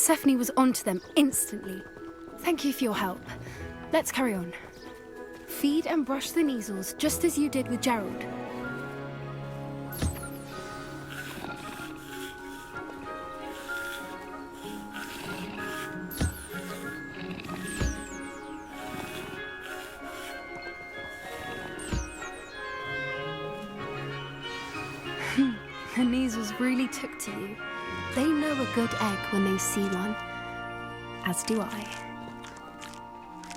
Persephone was onto them instantly. Thank you for your help. Let's carry on. Feed and brush the Neasels just as you did with Gerald. The Neasels really took to you. They know a good egg when they see one. As do I.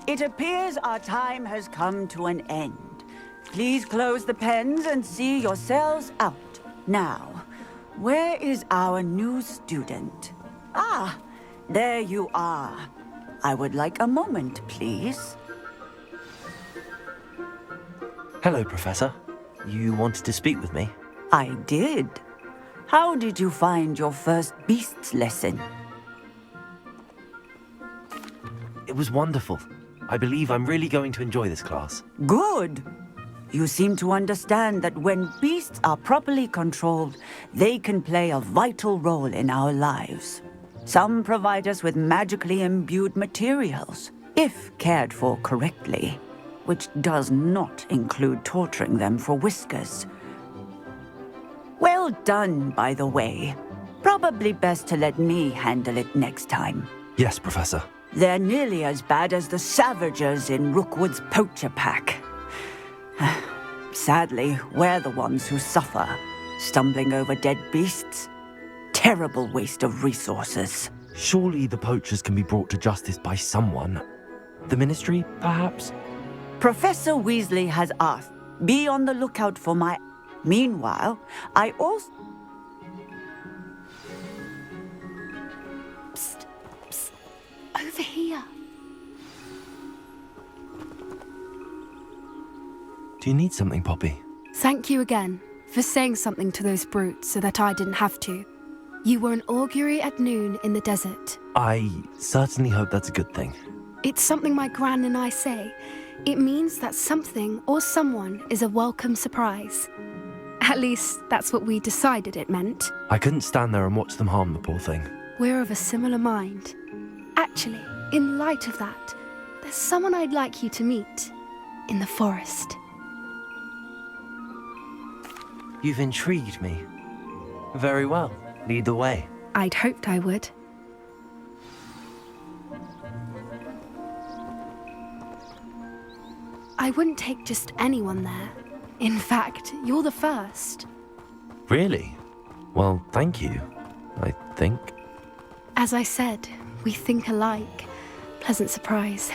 It appears our time has come to an end. Please close the pens and see yourselves out. Now, where is our new student? Ah, there you are. I would like a moment, please. Hello, Professor. You wanted to speak with me? I did. How did you find your first beasts lesson? It was wonderful. I believe I'm really going to enjoy this class. Good. You seem to understand that when beasts are properly controlled, they can play a vital role in our lives. Some provide us with magically imbued materials, if cared for correctly, which does not include torturing them for whiskers. Well done, by the way. Probably best to let me handle it next time. Yes, Professor. They're nearly as bad as the Savagers in Rookwood's poacher pack. Sadly, we're the ones who suffer, stumbling over dead beasts. Terrible waste of resources. Surely the poachers can be brought to justice by someone. The Ministry, perhaps? Professor Weasley has asked. Be on the lookout for my... Meanwhile, I also... Psst, psst, over here. Do you need something, Poppy? Thank you again for saying something to those brutes so that I didn't have to. You were an augury at noon in the desert. I certainly hope that's a good thing. It's something my gran and I say. It means that something or someone is a welcome surprise. At least, that's what we decided it meant. I couldn't stand there and watch them harm the poor thing. We're of a similar mind. Actually, in light of that, there's someone I'd like you to meet. In the forest. You've intrigued me. Very well. Lead the way. I'd hoped I would. I wouldn't take just anyone there. In fact, you're the first. Really? Well, thank you, I think. As I said, we think alike. Pleasant surprise.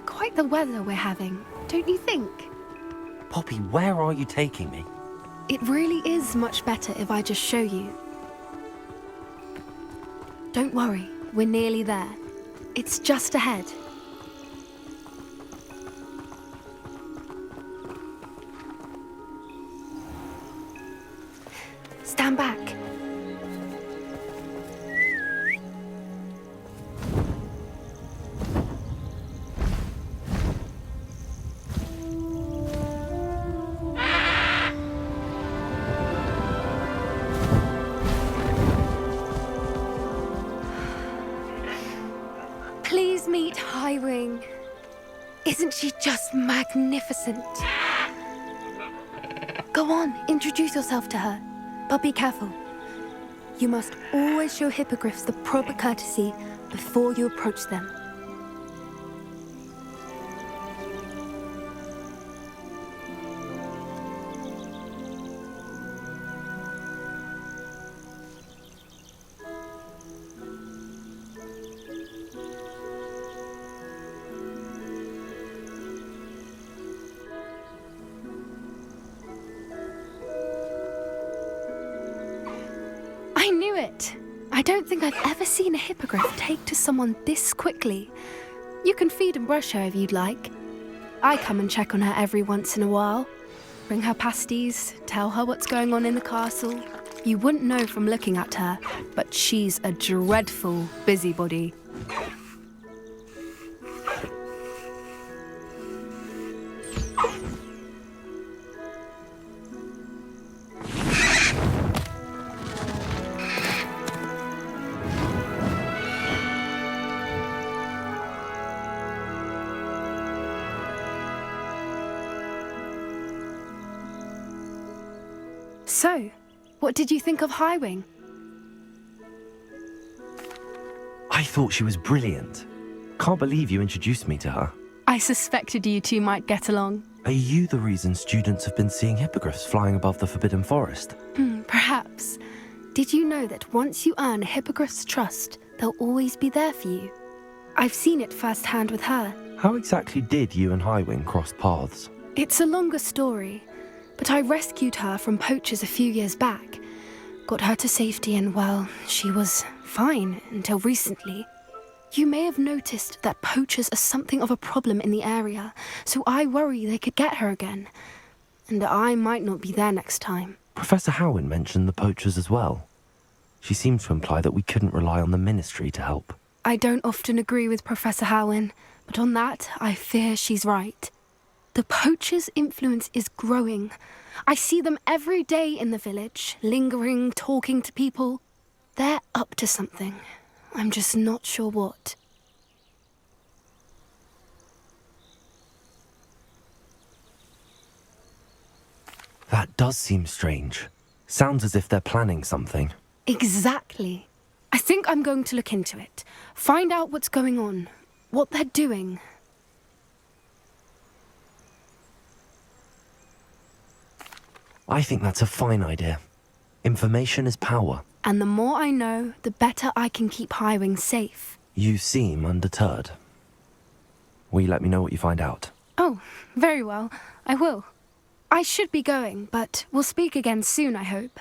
Quite the weather we're having, don't you think? Poppy, where are you taking me? It really is much better if I just show you. Don't worry, we're nearly there. It's just ahead. Stand back. Please meet Highwing. Isn't she just magnificent? Go on, introduce yourself to her. But be careful. You must always show hippogriffs the proper courtesy before you approach them. I knew it! I don't think I've ever seen a hippogriff take to someone this quickly. You can feed and brush her if you'd like. I come and check on her every once in a while. Bring her pasties, tell her what's going on in the castle. You wouldn't know from looking at her, but she's a dreadful busybody. So, what did you think of Highwing? I thought she was brilliant. Can't believe you introduced me to her. I suspected you two might get along. Are you the reason students have been seeing hippogriffs flying above the Forbidden Forest? Perhaps. Did you know that once you earn a hippogriff's trust, they'll always be there for you? I've seen it firsthand with her. How exactly did you and Highwing cross paths? It's a longer story, but I rescued her from poachers a few years back. Got her to safety and, well, she was fine until recently. You may have noticed that poachers are something of a problem in the area, so I worry they could get her again. And I might not be there next time. Professor Howin mentioned the poachers as well. She seemed to imply that we couldn't rely on the Ministry to help. I don't often agree with Professor Howin, but on that, I fear she's right. The poachers' influence is growing. I see them every day in the village, lingering, talking to people. They're up to something. I'm just not sure what. That does seem strange. Sounds as if they're planning something. Exactly. I think I'm going to look into it. Find out what's going on, what they're doing. I think that's a fine idea. Information is power. And the more I know, the better I can keep Highwing safe. You seem undeterred. Will you let me know what you find out? Oh, very well. I will. I should be going, but we'll speak again soon, I hope.